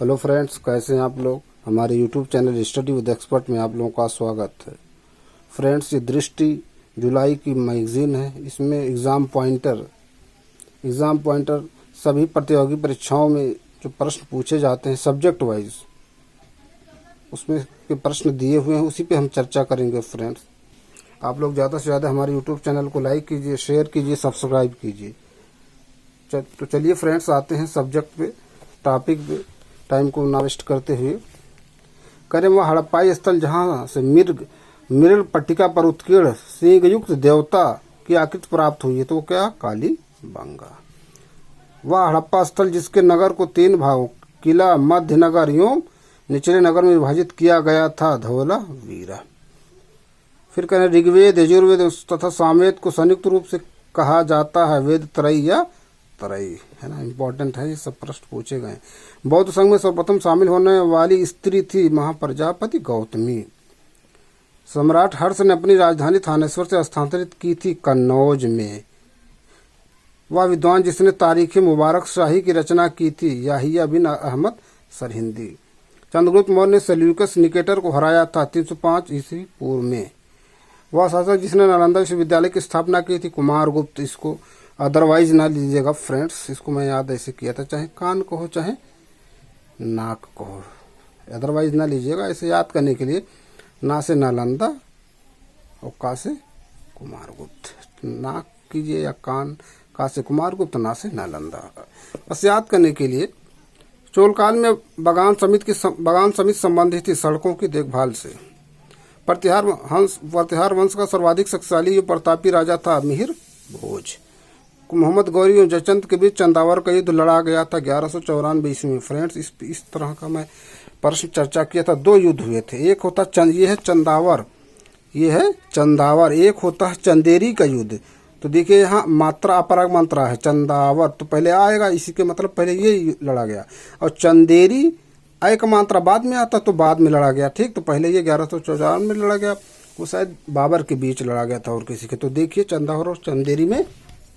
Hello friends, कैसे हैं आप लोग। हमारे YouTube channel study with expert में आप लोगों का स्वागत है। फ्रेंड्स, ये दृष्टि जुलाई की मैगजीन है। इसमें एग्ज़ाम पॉइंटर सभी प्रतियोगी परीक्षाओं में जो प्रश्न पूछे जाते हैं सब्जेक्ट वाइज, उसमें के प्रश्न दिए हुए हैं, उसी पे हम चर्चा करेंगे। फ्रेंड्स, आप लोग ज़्यादा से ज़्यादा हमारे यूट्यूब चैनल को लाइक कीजिए, शेयर कीजिए, सब्सक्राइब कीजिए। तो चलिए फ्रेंड्स, आते हैं सब्जेक्ट पे, टॉपिक पे, टाइम को ना वेस्ट करते हुए। करें वह हड़प्पाई स्थल जहाँ से मृग पट्टिका पर उत्कीर्ण सिंहयुक्त देवता की आकृति प्राप्त हुई है, तो वो क्या, काली बंगा। वह हड़प्पा स्थल जिसके नगर को 3 भागों, किला, मध्य नगर एवं निचले नगर में विभाजित किया गया था, धवलावीरा। फिर करें ऋग्वेद, यजुर्वेद तथा सामवेद को संयुक्त रूप से कहा जाता है वेद त्रयी या त्रयी, है ना। इम्पोर्टेंट है, ये सब प्रश्न पूछे गए। बौद्ध संघ में सर्वप्रथम शामिल होने वाली स्त्री थी महाप्रजापति गौतमी। सम्राट हर्ष ने अपनी राजधानी थानेश्वर से स्थानांतरित की थी कन्नौज में। वह विद्वान जिसने तारीख मुबारक शाही की रचना की थी, याहिया बिन अहमद सरहिंदी। चंद्रगुप्त मौर्य ने सेल्यूकस निकेटर को हराया था 305 ईस्वी पूर्व में। वह शासक जिसने नालंदा विश्वविद्यालय की स्थापना की थी, कुमारगुप्त। इसको अदरवाइज ना लीजिएगा फ्रेंड्स, इसको मैं याद ऐसे किया था, चाहे कान कहो चाहे नाक कहो, अदरवाइज ना लीजिएगा। ऐसे याद करने के लिए ना से नालंदा और का से कुमारगुप्त, नाक कीजिए या कान, का से कुमारगुप्त, ना से नालंदा, बस याद करने के लिए। चोलकाल में बगान समिति संबंधित थी सड़कों की देखभाल से। प्रतिहार वंश का सर्वाधिक शक्तिशाली जो प्रतापी राजा था मिहिर भोज। मोहम्मद गौरी और जयचंद के बीच चंदावर का युद्ध लड़ा गया था 1194 ईस्वी में। फ्रेंड्स, इस तरह का मैं प्रश्न चर्चा किया था। 2 युद्ध हुए थे, एक होता ये है चंदावर, एक होता है चंदेरी का युद्ध। तो देखिए यहाँ मात्रा अपराग मंत्रा है, चंदावर तो पहले आएगा, इसी के मतलब पहले ये लड़ा गया। और चंदेरी एक मात्रा बाद में आता तो बाद में लड़ा गया, ठीक। तो पहले ये 1194 में लड़ा गया, वो शायद बाबर के बीच लड़ा गया था और किसी के। तो देखिए चंदावर और चंदेरी में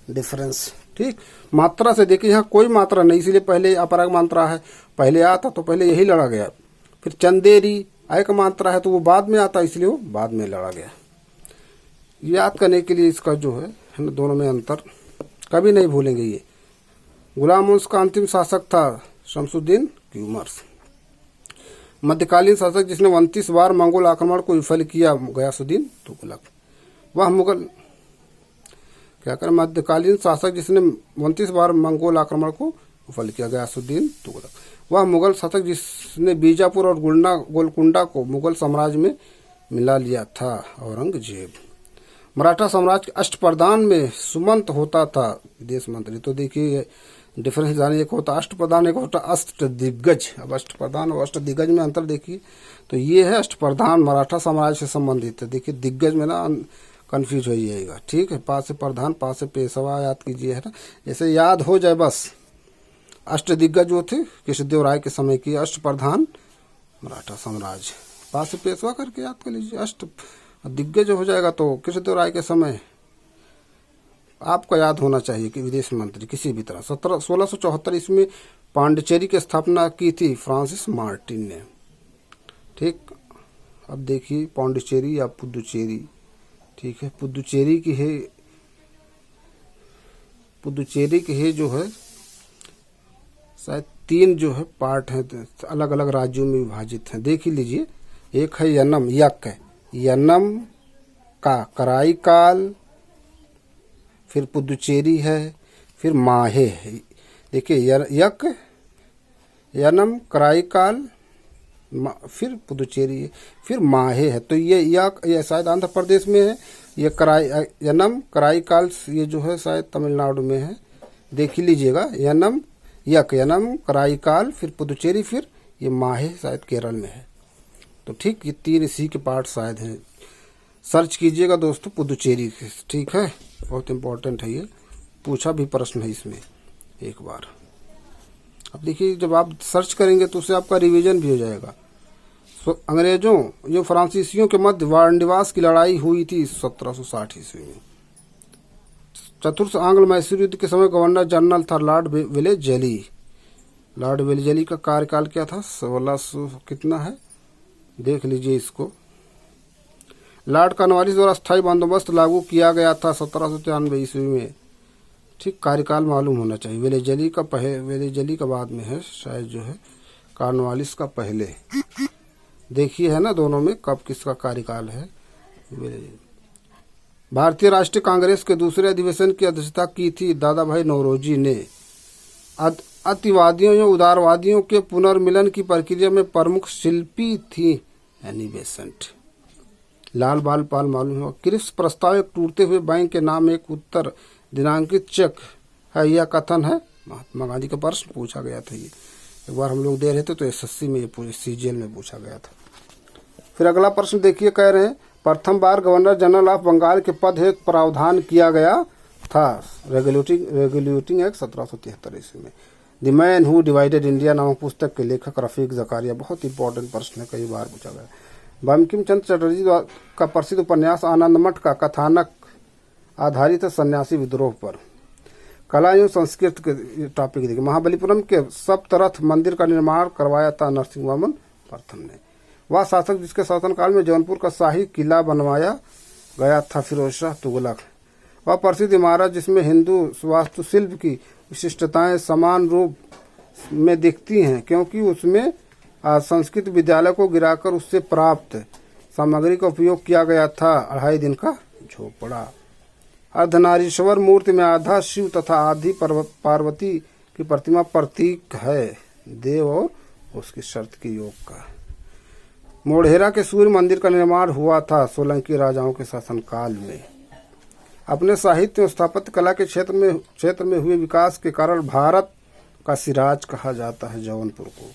डिफरेंस, ठीक। मात्रा से देखिए यहाँ कोई मात्रा नहीं, इसलिए पहले अपराग मात्रा है, पहले आता तो पहले यही लड़ा गया। फिर चंदेरी एक मात्रा है तो वो बाद में आता, इसलिए वो बाद में लड़ा गया। याद करने के लिए इसका जो है ना, दोनों में अंतर कभी नहीं भूलेंगे। ये गुलाम वंश का अंतिम शासक था शमसुद्दीन क्यूमर्स। मध्यकालीन शासक जिसने 29 बार मंगोल आक्रमण को विफल किया, गयासुद्दीन तुगलक। वह मुगल मध्यकालीन शासक जिसने 29 बार मंगोल आक्रमण को विफल किया, गयासुद्दीन तुगलक। वह मुगल शासक जिसने बीजापुर और गोलकुंडा को मुगल साम्राज्य में मिला लिया था, औरंगजेब। मराठा साम्राज्य के अष्टप्रधान में सुमंत होता था विदेश मंत्री। तो देखिए डिफरेंस जानिए, एक होता अष्टप्रधान, एक होता अष्टदिग्गज। अब अष्टप्रधान और अष्टदिग्गज में अंतर देखिए। तो ये है अष्टप्रधान, मराठा साम्राज्य से संबंधित है। देखिए दिग्गज में ना कंफ्यूज हो जाएगा, ठीक है। पास से प्रधान, पास से पेशवा याद कीजिए, है ना, जैसे याद हो जाए बस। अष्टदिग्गज जो थे कृष्णदेव राय के समय की, अष्टप्रधान मराठा साम्राज्य, पास से पेशवा करके याद कर लीजिए। अष्ट दिग्गज हो जाएगा तो कृष्णदेव राय के समय आपको याद होना चाहिए कि विदेश मंत्री किसी भी तरह। 1674 ईस्वी पांडिचेरी की स्थापना की थी फ्रांसिस मार्टिन ने, ठीक। अब देखिए पांडिचेरी या पुदुचेरी, ठीक है। पुदुचेरी की है जो है शायद 3 जो है पार्ट हैं, अलग अलग राज्यों में विभाजित हैं। देख ही लीजिए, एक है यनम, यक है, यनम का कराईकाल, फिर पुदुचेरी है, फिर माहे है। देखिए यक, यनम, कराईकाल, फिर पुदुचेरी है, फिर माहे है। तो ये शायद आंध्र प्रदेश में है। ये यनम कराईकाल ये जो है शायद तमिलनाडु में है। देख ही लीजिएगा, यनम कराईकाल, फिर पुदुचेरी, फिर ये माहे शायद केरल में है। तो ठीक, ये 3 इसी के पार्ट शायद हैं। सर्च कीजिएगा दोस्तों पुदुचेरी, ठीक है। बहुत इंपॉर्टेंट है, ये पूछा भी प्रश्न है इसमें एक बार। अब देखिए जब आप सर्च करेंगे तो उससे आपका रिवीजन भी हो जाएगा। अंग्रेजों जो फ्रांसीसियों के मध्य वाणनिवास की लड़ाई हुई थी 1760 ईस्वी में। चतुर्थ आंग्ल मैसूर युद्ध के समय गवर्नर जनरल था Lord village jelly. Lord Wellesley का कार्यकाल क्या था? 1600 कितना है, देख लीजिए इसको। लॉर्ड कॉर्नवालिस द्वारा स्थायी बंदोबस्त लागू किया गया था 1793 ईस्वी में। ठीक, कार्यकाल मालूम होना चाहिए। वेलेजली का बाद में है शायद, जो है कॉर्नवालिस का पहले। देखिए है ना दोनों में कब किसका कार्यकाल है। भारतीय राष्ट्रीय कांग्रेस के दूसरे अधिवेशन की अध्यक्षता की थी दादा भाई नौरोजी ने। अतिवादियों या उदारवादियों के पुनर्मिलन की प्रक्रिया में प्रमुख शिल्पी थी एनी बेसेंट। लाल बाल पाल मालूम हो। क्रिप्स प्रस्ताव एक टूटते हुए बैंक के नाम एक उत्तर दिनांकित चेक है, यह कथन है महात्मा गांधी का। प्रश्न पूछा गया था ये, एक बार हम लोग दे रहे थे तो एसएससी में, ये पूरे सीजीएल में पूछा गया था। फिर अगला प्रश्न देखिए, कह रहे हैं प्रथम बार गवर्नर जनरल ऑफ बंगाल के पद हेतु प्रावधान किया गया था रेगुलेटिंग एक्ट 1773 ईस्वी में। The man who divided India नामक पुस्तक के लेखक रफीक जकारिया। बहुत इंपॉर्टेंट प्रश्न है, कई बार पूछा गया। बंकिम चंद्र चटर्जी का प्रसिद्ध उपन्यास आनंद मठ का कथानक आधारित है सन्यासी विद्रोह पर। कला एवं संस्कृत के टॉपिक देखिए। महाबलीपुरम के सप्तरथ मंदिर का निर्माण करवाया था नरसिंह वर्मन प्रथम ने। वह शासक जिसके शासनकाल में जौनपुर का शाही किला बनवाया गया था फिरोज शाह तुगलक। वह प्रसिद्ध इमारत जिसमें हिंदू वास्तुशिल्प की विशिष्टताएं समान रूप में दिखती हैं, क्योंकि उसमें संस्कृत विद्यालय को गिराकर उससे प्राप्त सामग्री का उपयोग किया गया था। 2.5 दिन का झोपड़ा। अर्धनारीश्वर मूर्ति में आधा शिव तथा आधी पार्वती की प्रतिमा प्रतीक है देव और उसकी शर्त के योग का। मोढेरा के सूर्य मंदिर का निर्माण हुआ था सोलंकी राजाओं के शासनकाल में। अपने साहित्य और स्थापत्य कला के क्षेत्र में हुए विकास के कारण भारत का सिराज कहा जाता है जौनपुर को।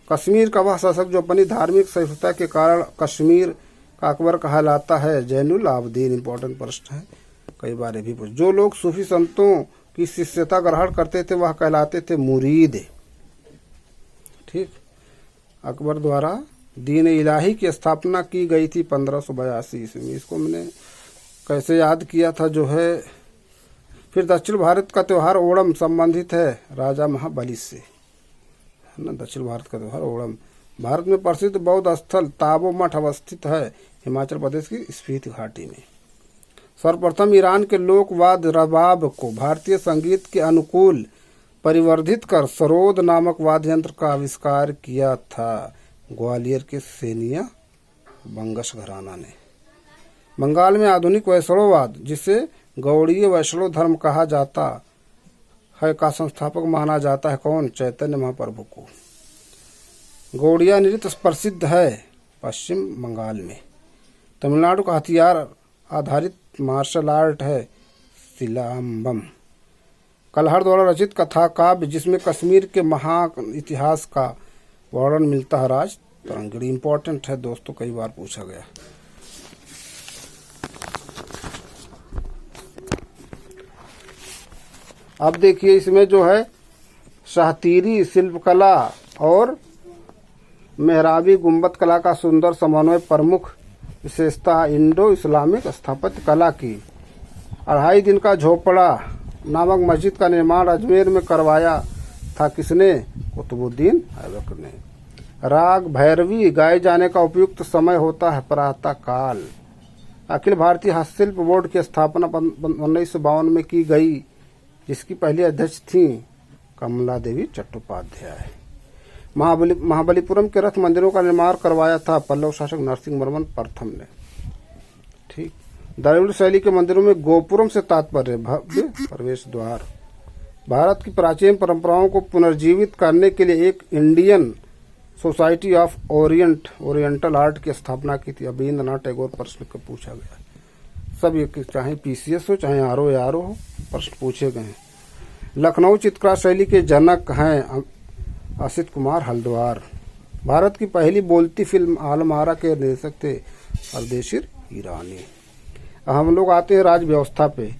कश्मीर का वह शासक जो अपनी धार्मिक सहिष्णुता के कारण कश्मीर का अकबर कहलाता है जैनुल आबदीन। इंपॉर्टेंट प्रश्न है, कई बार ये भी पूछ। जो लोग सूफी संतों की शिष्यता ग्रहण करते थे वह कहलाते थे मुरीद। ठीक, अकबर द्वारा दीन इलाही की स्थापना की गई थी 1582 ईस्वी में। इसको मैंने कैसे याद किया था, जो है। फिर दक्षिण भारत का त्यौहार ओणम संबंधित है राजा महाबली से, है ना। दक्षिण भारत का त्यौहार ओणम। भारत में प्रसिद्ध बौद्ध स्थल ताबो मठ अवस्थित है हिमाचल प्रदेश की स्पीति घाटी में। सर्वप्रथम ईरान के लोकवाद रबाब को भारतीय संगीत के अनुकूल परिवर्धित कर सरोद नामक वाद्य यंत्र का आविष्कार किया था ग्वालियर के सेनिया बंगश घराना ने। बंगाल में आधुनिक वैष्णववाद, जिसे गौड़ीय वैष्णव धर्म कहा जाता है, का संस्थापक माना जाता है कौन? चैतन्य महाप्रभु को। गौड़िया नृत्य प्रसिद्ध है पश्चिम बंगाल में। तमिलनाडु का हथियार आधारित मार्शल आर्ट है सिलाम्बम। कल्हड़ द्वारा रचित कथा काव्य जिसमें कश्मीर के महान इतिहास का वर्णन मिलता है राज तरंगिणी। इंपॉर्टेंट है दोस्तों, कई बार पूछा गया। अब देखिए इसमें जो है शाहतीरी शिल्पकला और मेहराबी गुंबद कला का सुंदर समन्वय प्रमुख विशेषता इंडो इस्लामिक स्थापत्य कला की। 2.5 दिन का झोपड़ा नामक मस्जिद का निर्माण अजमेर में करवाया था किसने? कुतुबुद्दीन ऐबक ने। राग भैरवी गाए जाने का उपयुक्त समय होता है प्रातः काल। अखिल भारतीय हस्तशिल्प बोर्ड की स्थापना 1952 में की गई, जिसकी पहली अध्यक्ष थी कमला देवी चट्टोपाध्याय। महाबलीपुरम के रथ मंदिरों का निर्माण करवाया था पल्लव शासक नरसिंह वर्मन प्रथम ने। ठीक, द्रविड़ शैली के मंदिरों में गोपुरम से तात्पर्य भव्य प्रवेश द्वार। भारत की प्राचीन परंपराओं को पुनर्जीवित करने के लिए एक Indian society of oriental art की स्थापना की थी। रविंद्रनाथ टैगोर प्रश्न को पूछा गया। सब ये चाहे पीसीएस हो चाहे आरओ हो, प्रश्न पूछे गए हैं। लखनऊ चित्रकला शैली के जनक हैं असित कुमार हल्द्वार। भारत की पहली बोलती फिल्म आलम आरा के निर्देशक थे अर्देशीर ईरानी। हम लोग आते हैं राज व्यवस्था पे।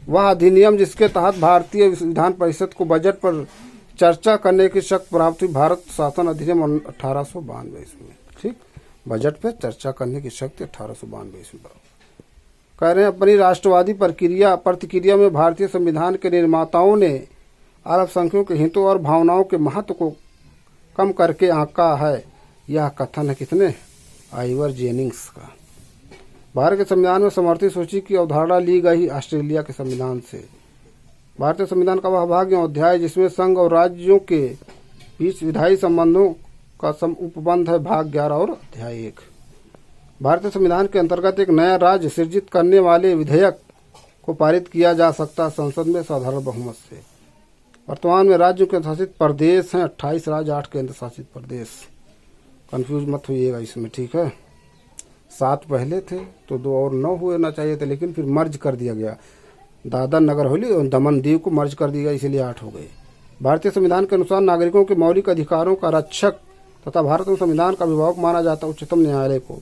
वह अधिनियम जिसके तहत भारतीय विधान परिषद को बजट पर चर्चा करने की शक्ति प्राप्त हुई, भारत शासन अधिनियम 1892 ईस्वी में। ठीक, बजट पे चर्चा करने की शक्ति 1892 ईस्वी में। कह रहे हैं अपनी राष्ट्रवादी प्रतिक्रिया में भारतीय संविधान के निर्माताओं ने अल्पसंख्यकों के हितों और भावनाओं के महत्व को कम करके आंका है। यह कथन है किसने? आइवर जेनिंग्स का। भारत के संविधान में समर्थित सूची की अवधारणा ली गई ऑस्ट्रेलिया के संविधान से। भारतीय संविधान का वह भाग या अध्याय जिसमें संघ और राज्यों के बीच विधायी संबंधों का उपबंध है, भाग 11 और अध्याय 1। भारतीय संविधान के अंतर्गत एक नया राज्य सृजित करने वाले विधेयक को पारित किया जा सकता है संसद में साधारण बहुमत से। वर्तमान में राज्यों के शासित प्रदेश हैं 28 राज्य, 8 केंद्र शासित प्रदेश। कंफ्यूज मत होइएगा इसमें, ठीक है। 7 पहले थे तो 2 और 9 हुए ना चाहिए थे, लेकिन फिर मर्ज कर दिया गया। दादर नगर हवेली और दमन दीव को मर्ज कर दिया गया, इसलिए 8 हो गए। भारतीय संविधान के अनुसार नागरिकों के मौलिक अधिकारों का रक्षक तथा भारत में संविधान का अभिभावक माना जाता उच्चतम न्यायालय को।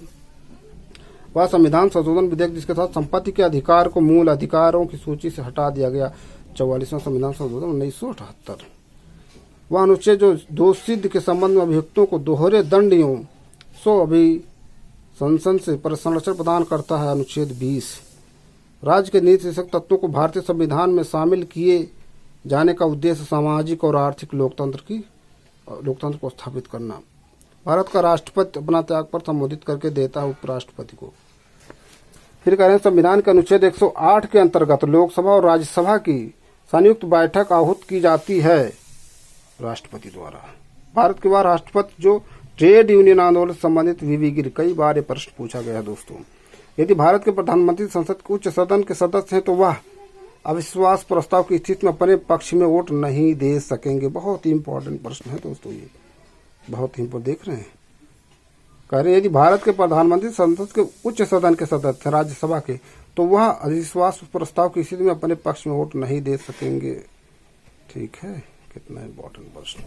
वह संविधान संशोधन विधेयक जिसके साथ संपत्ति के अधिकार को मूल अधिकारों की सूची से हटा दिया गया, 44वां संविधान संशोधन 1978। वह अनुच्छेद जो दोषसिद्ध के संबंध में अभियुक्तों को दोहरे दंडियों सो अभिशंसन से संरक्षण प्रदान करता है, अनुच्छेद 20। राज्य के नीति शीर्षक तत्वों को भारतीय संविधान में शामिल किए जाने का उद्देश्य सामाजिक और आर्थिक लोकतंत्र को स्थापित करना। भारत का राष्ट्रपति अपना त्यागपत्र संबोधित करके देता है उपराष्ट्रपति को। फिर कह रहे हैं संविधान के अनुच्छेद 108 के अंतर्गत लोकसभा और राज्यसभा की संयुक्त बैठक आहूत की जाती है राष्ट्रपति द्वारा। भारत के बाद राष्ट्रपति जो ट्रेड यूनियन आंदोलन से संबंधित वीवी गिर, कई बार ये प्रश्न पूछा गया है दोस्तों। यदि भारत के प्रधानमंत्री संसद के उच्च सदन के सदस्य हैं तो वह अविश्वास प्रस्ताव की स्थिति में अपने पक्ष में वोट नहीं दे सकेंगे। बहुत ही इंपॉर्टेंट प्रश्न है दोस्तों, ये बहुत ही देख रहे हैं। कह रहे हैं यदि भारत के प्रधानमंत्री संसद के उच्च सदन के सदस्य राज्यसभा के तो वह अविश्वास प्रस्ताव की स्थिति में अपने पक्ष में वोट नहीं दे सकेंगे। ठीक है, कितना इंपॉर्टेंट प्रश्न।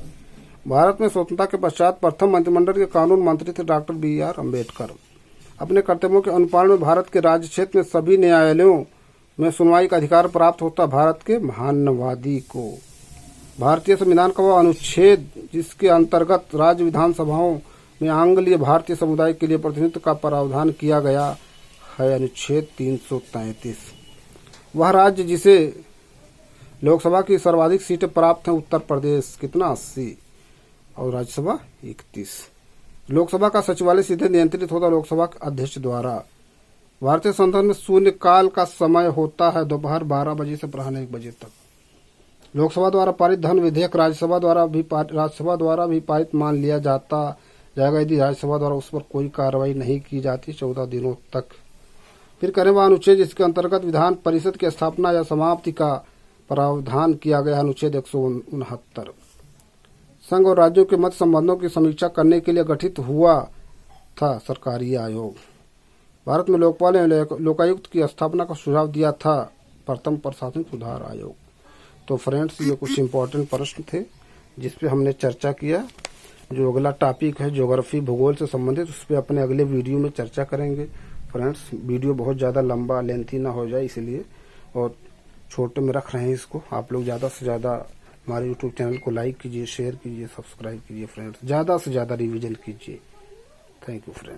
भारत में स्वतंत्रता के पश्चात प्रथम मंत्रिमंडल के कानून मंत्री थे डॉक्टर BR अम्बेडकर। अपने कर्तव्यों के अनुपालन में भारत के राज्य क्षेत्र में सभी न्यायालयों में सुनवाई का अधिकार प्राप्त होता भारत के महान्यवादी को। भारतीय संविधान का वह अनुच्छेद जिसके अंतर्गत राज्य विधानसभाओं में आंग्लीय भारतीय समुदाय के लिए प्रतिनिधित्व का प्रावधान किया गया है, अनुच्छेद 333। वह राज्य जिसे लोकसभा की सर्वाधिक सीटें प्राप्त हैं उत्तर प्रदेश, कितना 80, और राज्यसभा 31। लोकसभा का सचिवालय सीधे नियंत्रित होता लोकसभा के अध्यक्ष द्वारा। भारतीय संसद में शून्य काल का समय होता है दोपहर 12 बजे से अपराह्न 1 बजे तक। लोकसभा द्वारा पारित धन विधेयक राज्यसभा द्वारा भी पारित मान लिया जाएगा यदि राज्यसभा द्वारा उस पर कोई कार्रवाई नहीं की जाती 14 दिनों तक। फिर करें वह अनुच्छेद जिसके अंतर्गत विधान परिषद की स्थापना या समाप्ति का प्रावधान किया गया, अनुच्छेद 169। संघ और राज्यों के मध्य संबंधों की समीक्षा करने के लिए गठित हुआ था सरकारी आयोग। भारत में लोकपाल एवं लोकायुक्त की स्थापना का सुझाव दिया था प्रथम प्रशासनिक सुधार आयोग। तो फ्रेंड्स, ये कुछ इंपॉर्टेंट प्रश्न थे जिस पे हमने चर्चा किया। जो अगला टॉपिक है ज्योग्राफी भूगोल से संबंधित, उस पर अपने अगले वीडियो में चर्चा करेंगे। फ्रेंड्स, वीडियो बहुत ज़्यादा लंबा लेंथी ना हो जाए इसलिए, और छोटे में रख रहे हैं इसको। आप लोग ज़्यादा से ज़्यादा हमारे यूट्यूब चैनल को लाइक कीजिए, शेयर कीजिए, सब्सक्राइब कीजिए फ्रेंड्स। ज़्यादा से ज़्यादा रिवीजन कीजिए। Thank you friends.